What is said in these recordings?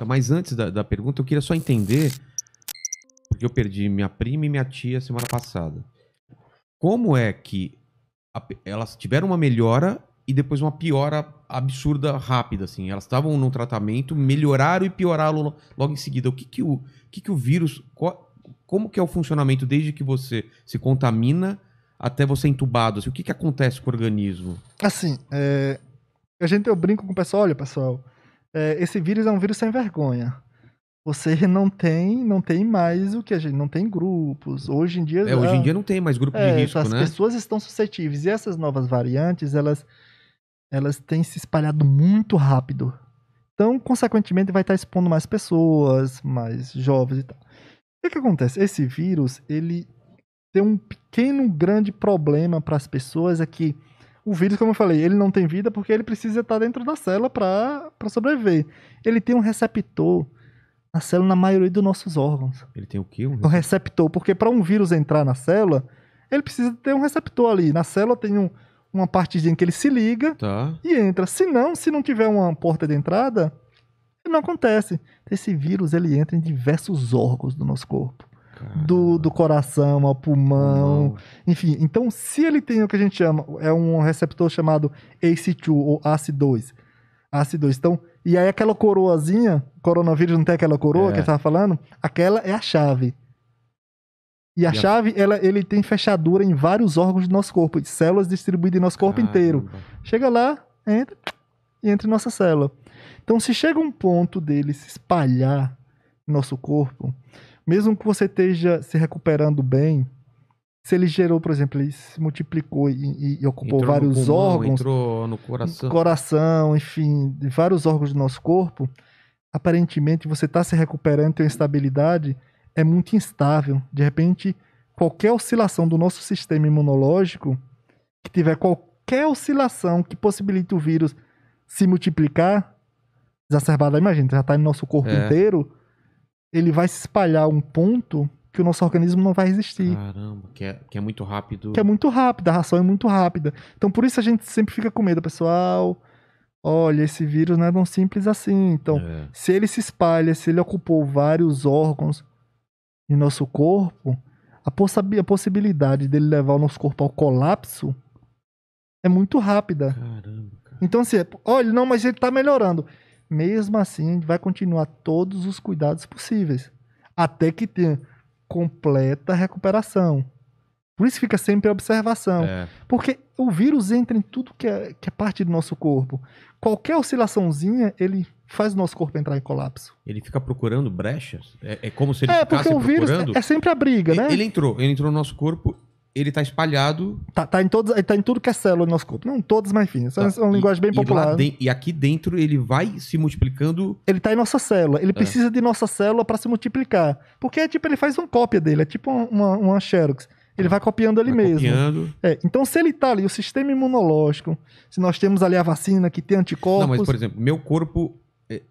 Mas antes da pergunta, eu queria só entender, porque eu perdi minha prima e minha tia semana passada. Como é que elas tiveram uma melhora e depois uma piora absurda, rápida, assim? Elas estavam num tratamento, melhoraram e pioraram logo em seguida. O que o vírus... Como que é o funcionamento desde que você se contamina até você entubado? Assim, o que acontece com o organismo? Assim, eu brinco com o pessoal, olha, pessoal, esse vírus é um vírus sem vergonha. Você não tem mais o que a gente... Não tem grupos. Hoje em dia... Hoje em dia não tem mais grupo de risco, as né? pessoas estão suscetíveis. E essas novas variantes, elas têm se espalhado muito rápido. Então, consequentemente, vai estar expondo mais pessoas, mais jovens e tal. O que acontece? Esse vírus, ele tem um grande problema para as pessoas, é que o vírus, como eu falei, ele não tem vida porque ele precisa estar dentro da célula para sobreviver. Ele tem um receptor na célula, na maioria dos nossos órgãos. Ele tem o quê? Um receptor, porque para um vírus entrar na célula, ele precisa ter um receptor ali. Na célula tem uma partezinha que ele se liga e entra. Se não tiver uma porta de entrada, não acontece. Esse vírus, ele entra em diversos órgãos do nosso corpo. Do coração ao pulmão, enfim. Então, se ele tem o que a gente chama, é um receptor chamado ACE2 ou ACE2. Então, e aí aquela coroazinha, coronavírus não tem aquela coroa que eu estava falando? Aquela é a chave. E a chave, ele tem fechadura em vários órgãos do nosso corpo, células distribuídas em nosso corpo inteiro. Chega lá, entra em nossa célula. Então, se chega um ponto dele se espalhar no nosso corpo, mesmo que você esteja se recuperando bem, se ele gerou, por exemplo, ele se multiplicou e ocupou vários órgãos, entrou no coração, enfim, de vários órgãos do nosso corpo, aparentemente você está se recuperando, tem uma estabilidade, é muito instável. De repente, qualquer oscilação do nosso sistema imunológico, que tiver qualquer oscilação que possibilite o vírus se multiplicar, exacerbada, imagina, já está no nosso corpo inteiro, ele vai se espalhar a um ponto que o nosso organismo não vai resistir. Caramba, que é muito rápido. Que é muito rápido, a reação é muito rápida. Então, por isso a gente sempre fica com medo, pessoal. Olha, esse vírus não é tão simples assim. Então, se ele se espalha, se ele ocupou vários órgãos em nosso corpo, a possibilidade dele levar o nosso corpo ao colapso é muito rápida. Caramba, cara. Então, assim, olha, não, mas ele tá melhorando. Mesmo assim, a gente vai continuar todos os cuidados possíveis. Até que tenha completa recuperação. Por isso fica sempre a observação. Porque o vírus entra em tudo que é parte do nosso corpo. Qualquer oscilaçãozinha, ele faz o nosso corpo entrar em colapso. Ele fica procurando brechas? É como se ele ficasse porque o vírus procurando? é sempre a briga, né? Ele entrou no nosso corpo, ele tá espalhado... Tá em tudo que é célula do nosso corpo. Não todas, mas enfim. Isso é uma linguagem bem popular. E aqui dentro ele vai se multiplicando... Ele tá em nossa célula. Ele precisa de nossa célula para se multiplicar. Porque ele faz uma cópia dele. É tipo uma Xerox. Ele vai copiando ali mesmo. Copiando. Então, se ele tá ali, o sistema imunológico, se nós temos ali a vacina que tem anticorpos... Não, mas, por exemplo, meu corpo,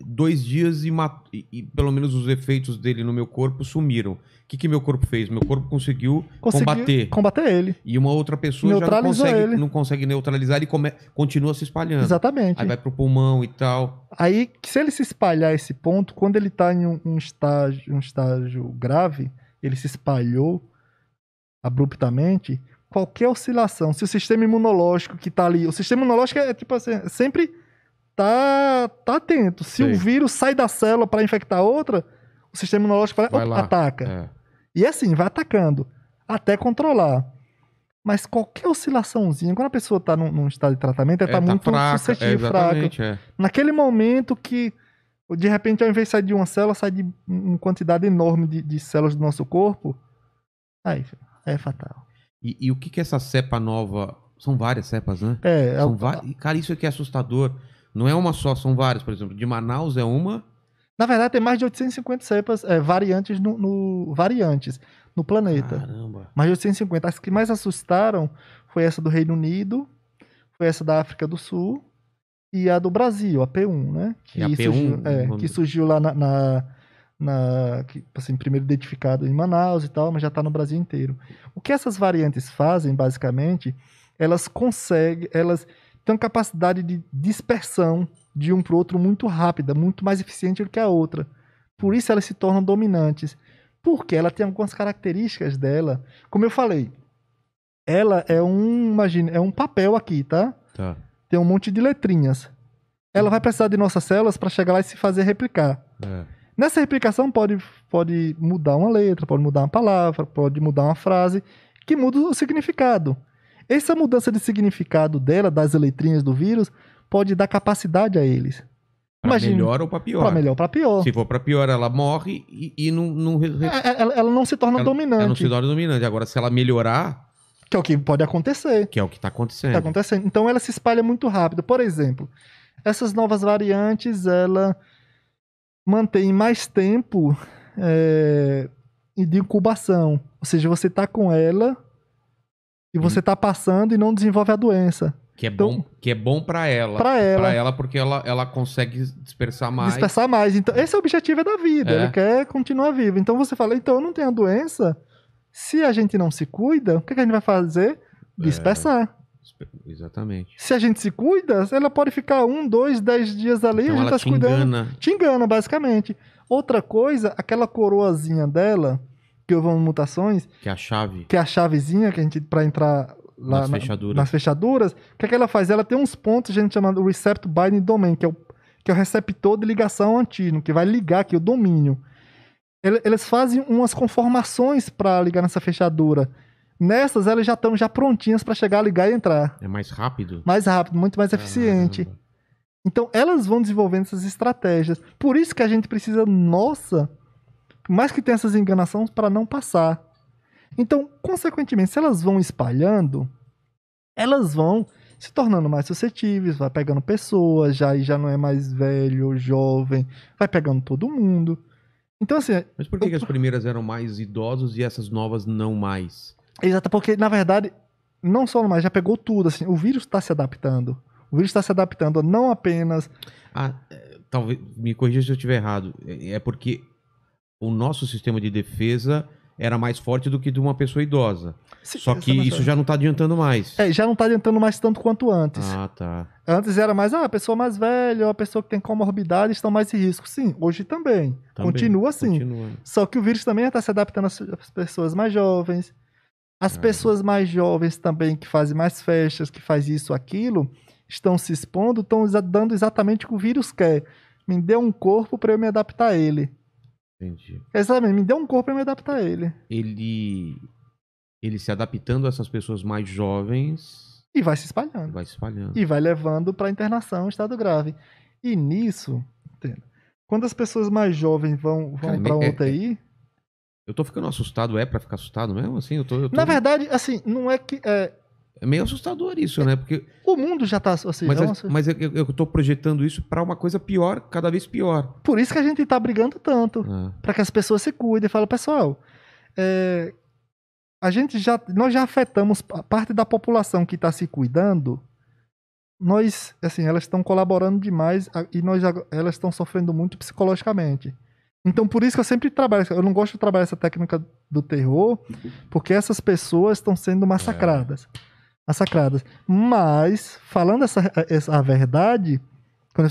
2 dias e pelo menos os efeitos dele no meu corpo sumiram. O que meu corpo fez? Meu corpo conseguiu combater ele. E uma outra pessoa já não consegue neutralizar, ele continua se espalhando. Exatamente. Aí vai pro pulmão e tal. Aí, se ele se espalhar esse ponto, quando ele tá em um estágio grave, ele se espalhou abruptamente, qualquer oscilação, se o sistema imunológico que tá ali, o sistema imunológico é tipo assim, sempre tá atento. Se o vírus sai da célula para infectar outra, o sistema imunológico ataca. E assim, vai atacando, até controlar. Mas qualquer oscilaçãozinha, quando a pessoa tá num estado de tratamento, ela tá muito suscetível, fraca. Naquele momento que, de repente, ao invés de sair de uma célula, sai de uma quantidade enorme de células do nosso corpo, aí é fatal. E o que essa cepa nova... São várias cepas, né? Cara, isso aqui é assustador. Não é uma só, são várias. Por exemplo, de Manaus é uma... Na verdade, tem mais de 850 cepas, variantes variantes no planeta. Caramba. Mais de 850. As que mais assustaram foi essa do Reino Unido, foi essa da África do Sul e a do Brasil, a P1, né? Que surgiu lá assim, primeiro identificado em Manaus e tal, mas já está no Brasil inteiro. O que essas variantes fazem, basicamente, elas tem uma capacidade de dispersão de um para o outro muito rápida, muito mais eficiente do que a outra. Por isso elas se tornam dominantes. Porque ela tem algumas características dela. Como eu falei, ela é um papel aqui, tá? Tem um monte de letrinhas. Ela vai precisar de nossas células para chegar lá e se fazer replicar. Nessa replicação pode mudar uma letra, pode mudar uma palavra, pode mudar uma frase, que muda o significado. Essa mudança de significado dela, das letrinhas do vírus, pode dar capacidade a eles. Pra melhor ou pra pior? Pra melhor ou pra pior. Se for pra pior, ela morre e não... Ela não se torna dominante. Ela não se torna dominante. Agora, se ela melhorar... Que é o que pode acontecer. Que é o que tá acontecendo. Então, ela se espalha muito rápido. Por exemplo, essas novas variantes, ela mantém mais tempo de incubação. Ou seja, você tá com ela e você tá passando e não desenvolve a doença. Que é bom pra ela. Pra ela, porque ela consegue dispersar mais. Dispersar mais. Então, esse é o objetivo da vida. Ele quer continuar vivo. Então, você fala, então eu não tenho a doença. Se a gente não se cuida, o que a gente vai fazer? Dispersar. Exatamente. Se a gente se cuida, ela pode ficar 1, 2, 10 dias ali, então a gente tá se cuidando. Te engana, basicamente. Outra coisa, aquela coroazinha dela, que houve mutações. Que é a chave. Que é a chavezinha que a gente, pra entrar lá nas fechaduras. O que é que ela faz? Ela tem uns pontos, a gente chama de Receptor Binding Domain, que é o receptor de ligação antígeno, que vai ligar aqui o domínio. Eles fazem umas conformações para ligar nessa fechadura. Nessas, elas já estão prontinhas para chegar, ligar e entrar. É mais rápido? Mais rápido, muito mais eficiente. Então, elas vão desenvolvendo essas estratégias. Por isso que a gente precisa, por mais que tenha essas enganações, para não passar. Então, consequentemente, se elas vão espalhando, elas vão se tornando mais suscetíveis, vai pegando pessoas, já não é mais velho, jovem, vai pegando todo mundo. Então, assim... Mas por que as primeiras eram mais idosos e essas novas não mais? Exato, porque, na verdade, não só mais, já pegou tudo, assim, o vírus está se adaptando. O vírus está se adaptando a não apenas... Talvez, me corrija se eu estiver errado, é porque o nosso sistema de defesa era mais forte do que de uma pessoa idosa. Sim, só que isso já não está adiantando mais. Já não está adiantando mais tanto quanto antes. Tá. Antes era mais, a pessoa mais velha, ou a pessoa que tem comorbidade estão mais em risco. Sim, hoje também. Continua assim. Só que o vírus também está se adaptando às pessoas mais jovens. As pessoas mais jovens também, que fazem mais festas, que fazem isso, aquilo, estão se expondo, estão dando exatamente o que o vírus quer. Me dê um corpo para eu me adaptar a ele. Entendi. Exatamente, me dê um corpo para eu me adaptar a ele. Ele se adaptando a essas pessoas mais jovens... E vai se espalhando. E vai levando para internação, estado grave. E nisso, quando as pessoas mais jovens vão para uma UTI... Eu tô ficando assustado, pra ficar assustado mesmo? Assim, Na verdade, assim, não é que... É meio assustador isso, né? Porque... O mundo já tá assim... Mas eu tô projetando isso pra uma coisa pior, cada vez pior. Por isso que a gente tá brigando tanto. Pra que as pessoas se cuidem. Fala, pessoal, nós já afetamos a parte da população que tá se cuidando. Elas estão colaborando demais e elas estão sofrendo muito psicologicamente. Então, por isso que eu sempre trabalho... Eu não gosto de trabalhar essa técnica do terror, porque essas pessoas estão sendo massacradas. Mas, falando a verdade, quando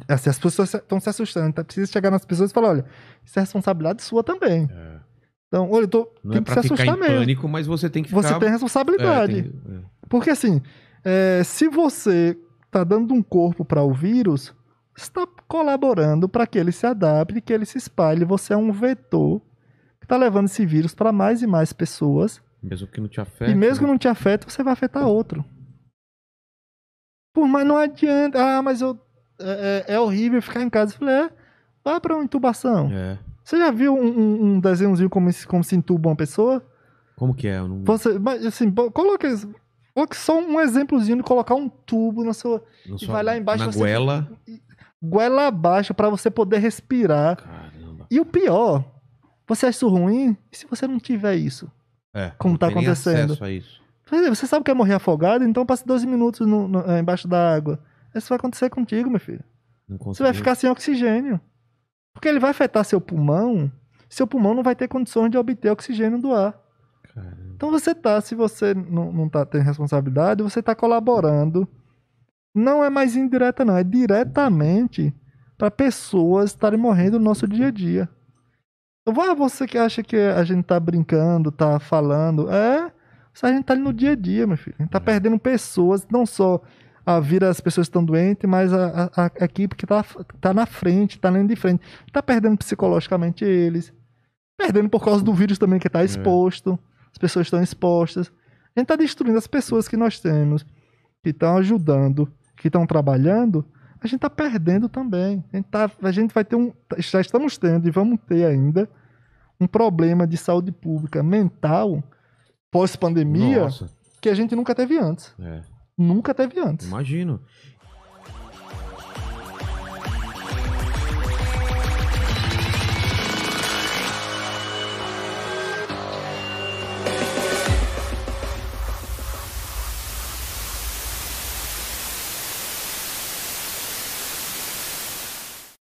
as pessoas estão se assustando, então precisa chegar nas pessoas e falar, olha, isso é responsabilidade sua também. Então, olha, não é pra ficar em pânico, mas você tem que ficar... Você tem responsabilidade. Porque, assim, se você tá dando um corpo para o vírus, você está colaborando para que ele se adapte, que ele se espalhe. Você é um vetor que está levando esse vírus para mais e mais pessoas. Mesmo que não te afete. E mesmo que não te afete, você vai afetar outro. Mas não adianta. Mas é horrível ficar em casa. Eu falei, vá para uma intubação. Você já viu um desenhozinho como se intuba uma pessoa? Como que é? Eu não... Mas, assim, coloque só um exemplozinho de colocar um tubo na sua... E vai lá embaixo... Na goela... Goela abaixo para você poder respirar. Caramba. E o pior, você acha isso ruim? E se você não tiver isso? Como tá acontecendo? Acesso a isso. Você sabe que é morrer afogado, então passe 12 minutos embaixo da água. Isso vai acontecer contigo, meu filho. Você vai ficar sem oxigênio. Porque ele vai afetar seu pulmão. Seu pulmão não vai ter condições de obter oxigênio do ar. Caramba. Então se você não tá tendo responsabilidade, você tá colaborando Não é mais indireta, não. É diretamente para pessoas estarem morrendo no nosso dia a dia. Então, você que acha que a gente tá brincando, tá falando. A gente tá ali no dia a dia, meu filho. A gente tá perdendo pessoas, não só a vida das pessoas que estão doentes, mas a equipe que tá na frente, tá indo de frente. Tá perdendo psicologicamente eles. Perdendo por causa do vírus também que tá exposto. As pessoas estão expostas. A gente tá destruindo as pessoas que nós temos, que estão ajudando, que estão trabalhando. A gente tá perdendo também. A gente vai ter já estamos tendo e vamos ter ainda um problema de saúde pública mental pós-pandemia que a gente nunca teve antes. Nunca teve antes. Imagino.